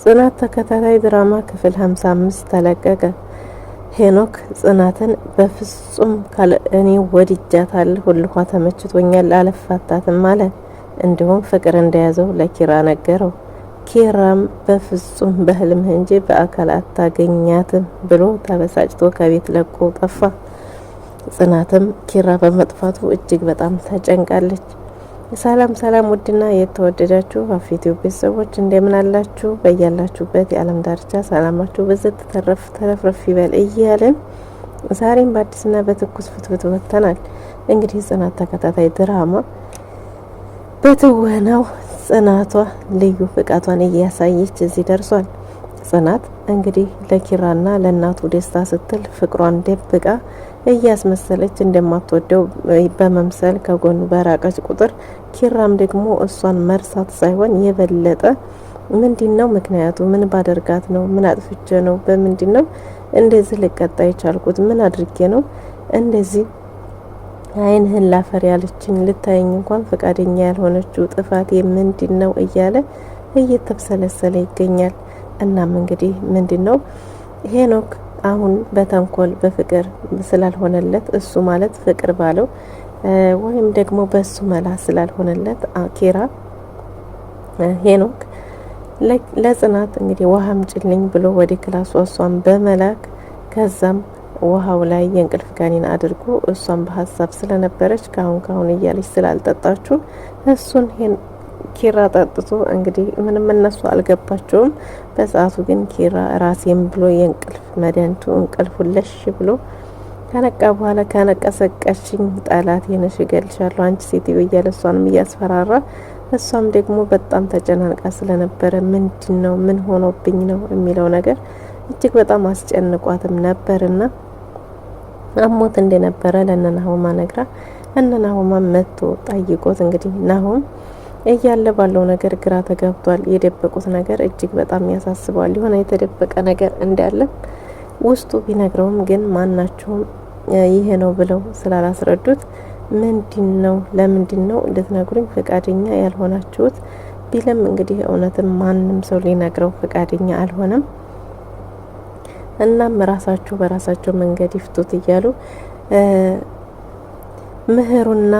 ጽናት ተከታታይ ድራማ ክፍል 55 ተለቀቀ። ሄኖክ ጽናትን በፍጹም ካለ እኔ ወድጃታለሁ፣ ሁሉዋ ተመችቶኛል፣ አልፋታትም አለ። እንዲሁም ፍቅር እንደያዘው ለኪራ ነገረው። ኪራም በፍጹም በህልምህ እንጂ በአካል አታገኛትም ብሎ ተበሳጭቶ ከቤት ለቆ ጠፋ። ጽናትም ኪራ በመጥፋቱ እጅግ በጣም ተጨንቃለች። ሰላም ሰላም! ውድና የተወደዳችሁ ዩቲዩብ ቤተሰቦች እንደምን አላችሁ? በያላችሁበት የዓለም ዳርቻ ሰላማችሁ በዘት ተረፍረፍ ይበል እያልን ዛሬም በአዲስና በትኩስ ፍትፍት ወጥተናል። እንግዲህ ጽናት ተከታታይ ድራማ በትወናው ጽናቷ ልዩ ፍቃቷን እያሳየች እዚህ ደርሷል። ጽናት እንግዲህ ለኪራና ለእናቱ ደስታ ስትል ፍቅሯን ደብቃ እያስመሰለች እንደማትወደው በመምሰል ከጎኑ በራቀች ቁጥር ኪራም ደግሞ እሷን መርሳት ሳይሆን የበለጠ ምንድነው ምክንያቱ? ምን ባደርጋት ነው? ምን አጥፍቼ ነው? በምንድነው እንደዚህ ልቀጣ የቻልኩት? ምን አድርጌ ነው እንደዚህ አይንህን ላፈር ያለችኝ? ልታየኝ እንኳን ፈቃደኛ ያልሆነችው ጥፋት ምንድነው? እያለ እየተብሰለሰለ ይገኛል። እናም እንግዲህ ምንድነው ሄኖክ አሁን በተንኮል በፍቅር ስላልሆነለት እሱ ማለት ፍቅር ባለው ወይም ደግሞ በሱ መላ ስላልሆነለት ኪራ ሄኖክ ለጽናት እንግዲህ ውሃ አምጪልኝ ብሎ ወደ ክላሷ እሷን በመላክ ከዛም ውሃው ላይ የእንቅልፍ ጋኔን አድርጎ እሷን በሀሳብ ስለነበረች ካሁን እያለች ስላልጠጣችሁ እሱን ኪራ ጠጥቶ እንግዲህ ምንም እነሱ አልገባቸውም። በሰዓቱ ግን ኪራ ራሴም ብሎ የእንቅልፍ መድኃኒቱ እንቅልፉን ለሽ ብሎ ከነቃ በኋላ ከነቀሰቀሽኝ ጠላት የነሽ እገልሻለሁ አንቺ ሴትዮ እያለ እሷንም እያስፈራራ እሷም ደግሞ በጣም ተጨናንቃ ስለነበረ ምንድነው ምን ሆኖብኝ ነው የሚለው ነገር እጅግ በጣም አስጨንቋትም ነበርና አሞት እንደነበረ ለነናሁማ ነግራ እነናሁማ መጥቶ ጠይቆት እንግዲህ ናሁም እያለ ባለው ነገር ግራ ተጋብቷል። የደበቁት ነገር እጅግ በጣም ያሳስባል። የሆነ የተደበቀ ነገር እንዳለ ውስጡ ቢነግረውም ግን ማናቸውም ይሄ ነው ብለው ስላላስረዱት ምንድነው ለምንድነው እንድትነግሩኝ ፈቃደኛ ያልሆናችሁት ቢለም እንግዲህ እውነትም ማንም ሰው ሊነግረው ፈቃደኛ አልሆነም። እናም ራሳቸው በራሳቸው መንገድ ይፍቱት እያሉ ምህሩና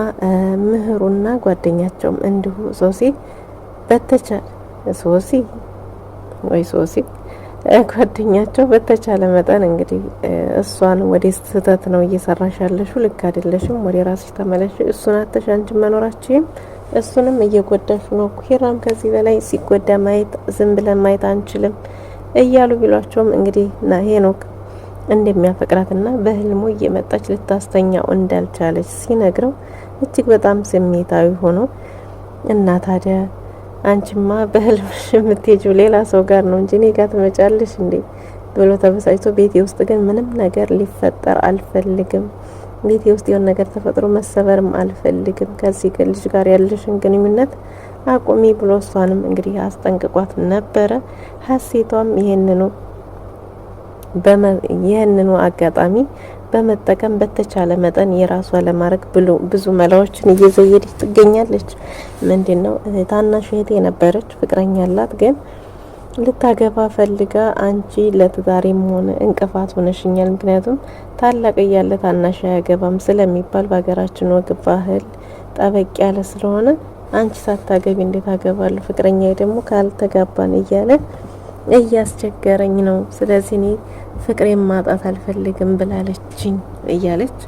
ጓደኛቸውም እንዲሁ ሶሲ ጓደኛቸው በተቻለ መጠን እንግዲህ እሷን ወደ ስህተት ነው እየሰራሽ ያለሽው፣ ልክ አይደለሽም፣ ወደ ራስሽ ተመለሽ፣ እሱን አተሽ አንቺ መኖራችሁም እሱንም እየጎዳሽ ነው፣ ኪራም ከዚህ በላይ ሲጎዳ ማየት ዝም ብለን ማየት አንችልም እያሉ ቢሏቸውም እንግዲህ ሄኖክ እንደሚያፈቅራትና በህልሙ እየመጣች ልታስተኛው እንዳልቻለች ሲነግረው እጅግ በጣም ስሜታዊ ሆኖ እና ታዲያ አንቺማ በህልምሽ የምትሄጂው ሌላ ሰው ጋር ነው እንጂ እኔ ጋር ትመጫለሽ እንዴ ብሎ ተበሳጭቶ ቤቴ ውስጥ ግን ምንም ነገር ሊፈጠር አልፈልግም፣ ቤቴ ውስጥ የሆነ ነገር ተፈጥሮ መሰበርም አልፈልግም፣ ከዚህ ልጅ ጋር ያለሽን ግንኙነት አቁሚ ብሎ እሷንም እንግዲህ አስጠንቅቋት ነበረ። ሀሴቷም ይህንኑ አጋጣሚ በመጠቀም በተቻለ መጠን የራሷ ለማድረግ ብሎ ብዙ መላዎችን እየዘየደች ትገኛለች። ምንድነው ታናሽ እህቴ የነበረች ፍቅረኛ አላት፣ ግን ልታገባ ፈልጋ አንቺ ለትዳሬም ሆነ እንቅፋት ሆነሽኛል፣ ምክንያቱም ታላቅ እያለ ታናሽ አያገባም ስለሚባል በሀገራችን ወግ ባህል ጠበቅ ያለ ስለሆነ አንቺ ሳታገቢ እንዴት አገባለሁ፣ ፍቅረኛዬ ደግሞ ካልተጋባን እያለ እያስቸገረኝ ነው፣ ስለዚህ እኔ ፍቅሬን ማጣት አልፈልግም ብላለችኝ እያለች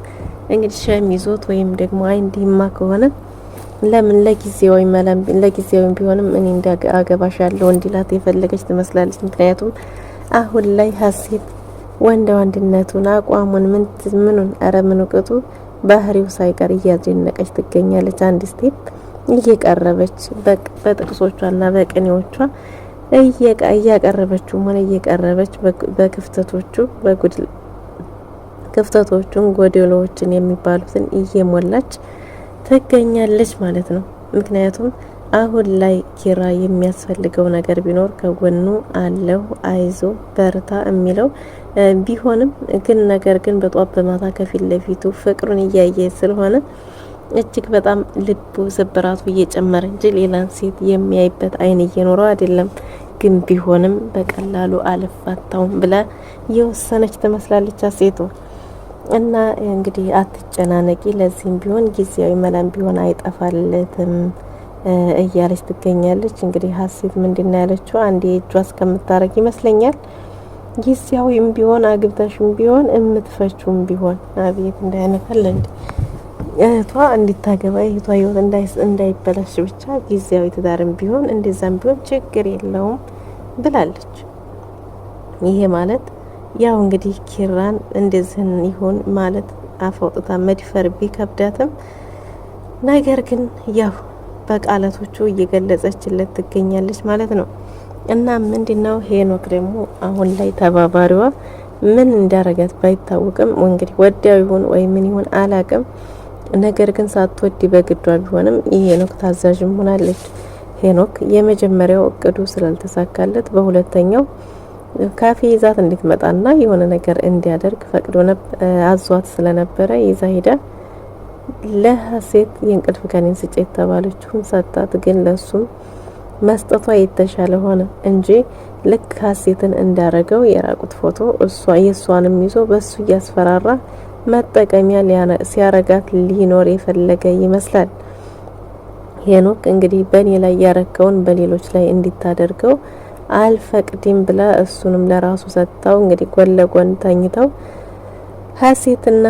እንግዲህ ሸሚዞት ወይም ደግሞ እንዲማ ከሆነ ለምን ለጊዜው ቢሆንም እኔ እንዳገባሻለሁ እንዲላት የፈለገች ትመስላለች። ምክንያቱም አሁን ላይ ሀሴት ወንድነቱን አቋሙን ምኑን ምኑ ቅጡ ባህሪው ሳይቀር እያደነቀች ትገኛለች። አንድ ስቴፕ እየቀረበች በጥቅሶቿና በቅኔዎቿ እያቀረበችው ሆነ እየቀረበች ክፍተቶቹን ጎደሎዎችን የሚባሉትን እየሞላች ትገኛለች ማለት ነው። ምክንያቱም አሁን ላይ ኪራ የሚያስፈልገው ነገር ቢኖር ከጎኑ አለው አይዞ በርታ የሚለው ቢሆንም ግን ነገር ግን በጧት በማታ ከፊት ለፊቱ ፍቅሩን እያየ ስለሆነ እጅግ በጣም ልቡ ስብራቱ እየጨመረ እንጂ ሌላን ሴት የሚያይበት አይን እየኖረው አይደለም። ግን ቢሆንም በቀላሉ አልፋታውም ብላ የወሰነች ትመስላለች ሴቷ። እና እንግዲህ አትጨናነቂ፣ ለዚህም ቢሆን ጊዜያዊ መላም ቢሆን አይጠፋለትም እያለች ትገኛለች። እንግዲህ ሀሴት ምንድነው ያለችው? አንዴ እጇ እስከምታረግ ይመስለኛል ጊዜያዊም ቢሆን አግብተሽም ቢሆን እምትፈቹም ቢሆን አቤት እንዳይነፈል እንዴ እህቷ እንዲታገባ እህቷ ህይወት እንዳይበላሽ ብቻ ጊዜያዊ ትዳርም ቢሆን እንደዛም ቢሆን ችግር የለውም ብላለች። ይሄ ማለት ያው እንግዲህ ኪራን እንደዚህ ይሁን ማለት አፈውጥታ መድፈር ቢከብዳትም ነገር ግን ያው በቃላቶቹ እየገለጸችለት ትገኛለች ማለት ነው። እና ምንድነው ሄኖክ ደግሞ አሁን ላይ ተባባሪዋ ምን እንዳረጋት ባይታወቅም እንግዲህ ወዲያው ይሁን ወይ ምን ይሁን አላቅም። ነገር ግን ሳትወድ በግዷ ቢሆንም ሄኖክ ታዛዥም ሆናለች። ሄኖክ የመጀመሪያው እቅዱ ስላልተሳካለት በሁለተኛው ካፌ ይዛት እንድትመጣና የሆነ ነገር እንዲያደርግ ፈቅዶ አዟት ስለነበረ ይዛ ሄዳ ለሀሴት የእንቅልፍ ከኔን ስጭ የተባለችውን ሰጣት። ግን ለሱም መስጠቷ የተሻለ ሆነ እንጂ ልክ ሀሴትን እንዳረገው የራቁት ፎቶ የሷንም ይዞ በሱ እያስፈራራ መጠቀሚያ ሲያረጋት ሊኖር የፈለገ ይመስላል። ሄኖክ እንግዲህ በኔ ላይ ያረከውን በሌሎች ላይ እንዲታደርገው አልፈቅድም ብላ እሱንም ለራሱ ሰጥታው እንግዲህ ጎን ለጎን ተኝተው ሀሴትና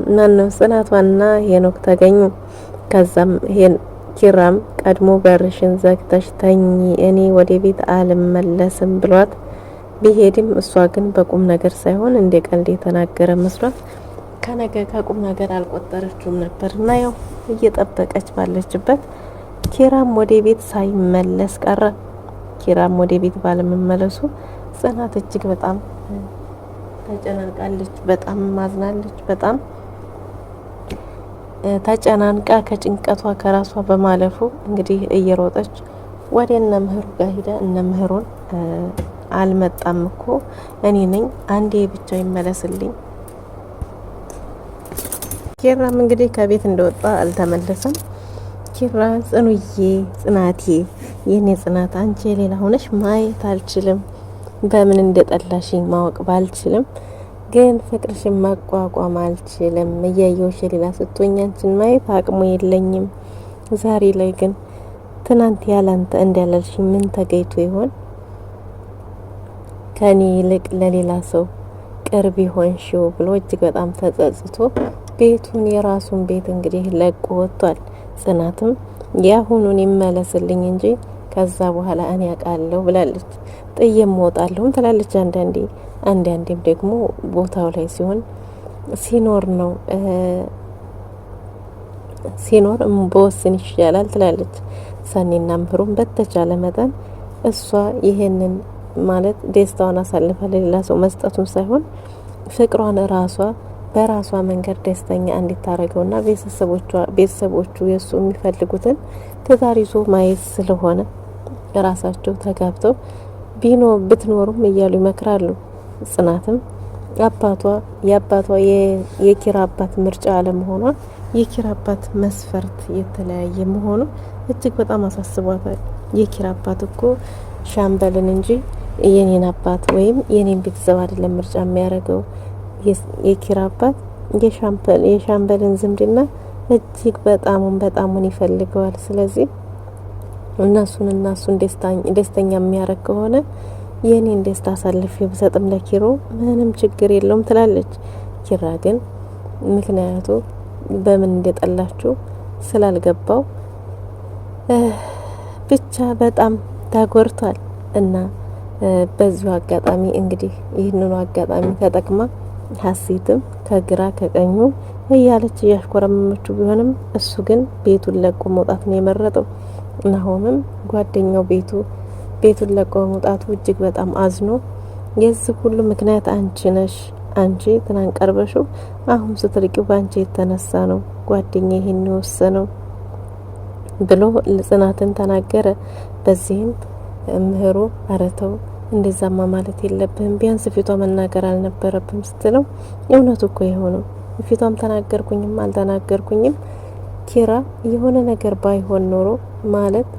ማነው ጽናቷና ሄኖክ ተገኙ። ከዛም ኪራም ቀድሞ በርሽን ዘግተሽ ተኝ እኔ ወደ ቤት አልመለስም ብሏት ቢሄድም እሷ ግን በቁም ነገር ሳይሆን እንደ ቀልድ የተናገረ መስሏት ከነገ ከቁም ነገር አልቆጠረችውም ነበር እና ያው እየጠበቀች ባለችበት ኪራም ወደ ቤት ሳይመለስ ቀረ። ኪራም ወደ ቤት ባለመመለሱ ጽናት እጅግ በጣም ተጨናንቃለች፣ በጣም ማዝናለች። በጣም ተጨናንቃ ከጭንቀቷ ከራሷ በማለፉ እንግዲህ እየሮጠች ወደ እነ ምህሩ ጋር ሄዳ እነ ምህሩን አልመጣም እኮ እኔ ነኝ አንዴ ብቻ ይመለስልኝ። ኪራም እንግዲህ ከቤት እንደወጣ አልተመለሰም። ኪራ ጽናቴ የኔ ጽናት አንቺ ሌላ ሆነሽ ማየት አልችልም። በምን እንደጠላሽኝ ማወቅ ባልችልም ግን ፍቅርሽን ማቋቋም አልችልም። እያየሁሽ ሌላ ስትሆኝ አንቺን ማየት አቅሙ የለኝም። ዛሬ ላይ ግን ትናንት ያላንተ እንዳላልሽኝ ምን ተገይቶ ይሆን? ከኔ ይልቅ ለሌላ ሰው ቅርብ ይሆንሽው ብሎ እጅግ በጣም ተጸጽቶ ቤቱን የራሱን ቤት እንግዲህ ለቆ ወጥቷል። ጽናትም ያሁኑን ይመለስልኝ እንጂ ከዛ በኋላ እኔ ያውቃለሁ ብላለች። ጥዬም እወጣለሁም ትላለች አንዳንዴም ደግሞ ቦታው ላይ ሲኖር ነው ሲኖር በወስን ይሻላል ትላለች። ሰኔና ምህሩም በተቻለ መጠን እሷ ይሄንን ማለት ደስታዋን አሳልፋ ለሌላ ሰው መስጠቱን ሳይሆን ፍቅሯን ራሷ በራሷ መንገድ ደስተኛ እንድታረገውና ቤተሰቦቹ የሱ የሚፈልጉትን ትዳር ይዞ ማየት ስለሆነ ራሳቸው ተጋብተው ብትኖሩም እያሉ ይመክራሉ። ጽናትም የአባቷ የኪራ አባት ምርጫ አለመሆኗ የኪራ አባት መስፈርት የተለያየ መሆኑ እጅግ በጣም አሳስቧታል። የኪራ አባት እኮ ሻምበልን እንጂ የኔን አባት ወይም የኔን ቤተሰብ አይደለም ምርጫ የሚያደርገው። የኪራ አባት የሻምበልን ዝምድና እጅግ በጣሙን ይፈልገዋል። ስለዚህ እነሱን ደስተኛ የሚያደርግ ከሆነ የኔን ደስታ አሳልፌ ብሰጥም ለኪሮ ምንም ችግር የለውም ትላለች። ኪራ ግን ምክንያቱ በምን እንደጠላችሁ ስላልገባው ብቻ በጣም ተጎርቷል። እና በዚሁ አጋጣሚ እንግዲህ ይህንኑ አጋጣሚ ተጠቅማ ሀሴትም ከግራ ከቀኙ እያለች እያሽኮረመመችው ቢሆንም እሱ ግን ቤቱን ለቆ መውጣት ነው የመረጠው። ናሆምም ጓደኛው ቤቱን ለቆ መውጣቱ እጅግ በጣም አዝኖ የዚህ ሁሉ ምክንያት አንቺ ነሽ፣ አንቺ ትናንት ቀርበሽው አሁን ስትርቂው ባንቺ የተነሳ ነው ጓደኛ ይሄን የወሰነው ብሎ ጽናትን ተናገረ። በዚህም ምህሩ አረተው እንደዛማ ማለት የለብህም ቢያንስ ፊቷ መናገር አልነበረብም ስትለው እውነቱ እኮ የሆነው ፊቷም ተናገርኩኝም አልተናገርኩኝም ኪራ የሆነ ነገር ባይሆን ኖሮ ማለት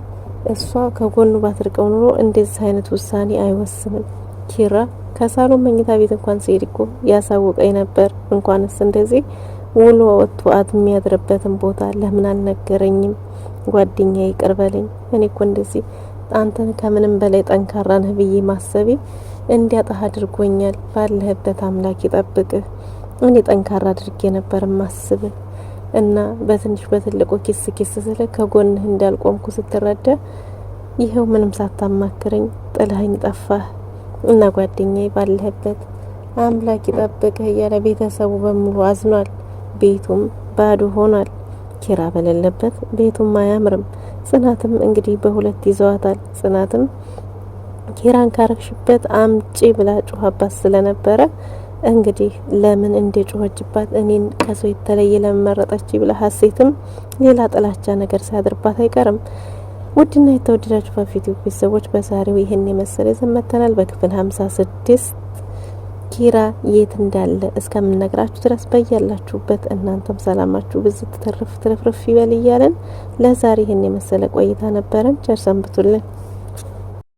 እሷ ከጎኑ ባትርቀው ኑሮ እንደዚህ አይነት ውሳኔ አይወስንም። ኪራ ከሳሎን መኝታ ቤት እንኳን ሲሄድ እኮ ያሳውቀኝ ነበር። እንኳንስ እንደዚህ ውሎ ወጥቶ የሚያድርበትን ቦታ ለምን አልነገረኝም? ጓደኛዬ ይቅር በለኝ። እኔ እኮ እንደዚህ አንተን ከምንም በላይ ጠንካራ ነህ ብዬ ማሰቤ እንዲያጣህ አድርጎኛል። ባለህበት አምላክ ይጠብቅህ። እኔ ጠንካራ አድርጌ ነበር ማስብ እና በትንሽ በትልቁ ኪስ ስለ ከጎንህ እንዳልቆምኩ ስትረዳ ይሄው ምንም ሳታማክረኝ ጥለኸኝ ጠፋህ። እና ጓደኛዬ ባለህበት አምላክ ይጠብቅህ እያለ ቤተሰቡ በሙሉ አዝኗል። ቤቱም ባዶ ሆኗል። ኪራ በሌለበት ቤቱም አያምርም። ጽናትም እንግዲህ በሁለት ይዘዋታል። ጽናትም ኪራን ካረክሽበት አምጪ ብላ ጮኸባት ስለነበረ እንግዲህ ለምን እንደ ጮኸችባት እኔን ከሰው የተለየ ለመረጠች ብላ ሀሴትም ሌላ ጥላቻ ነገር ሳያድርባት አይቀርም። ውድና የተወደዳችሁ ፋፊቲ ቤተሰቦች በዛሬው ይሄን የመሰለ ዘመተናል። በክፍል 56 ኪራ የት እንዳለ እስከምነግራችሁ ድረስ በያላችሁበት እናንተም ሰላማችሁ ብዝት ትርፍ ይበል እያለን ለዛሬ ይሄን የመሰለ ቆይታ ነበረን። ቸር ሰንብቱልን።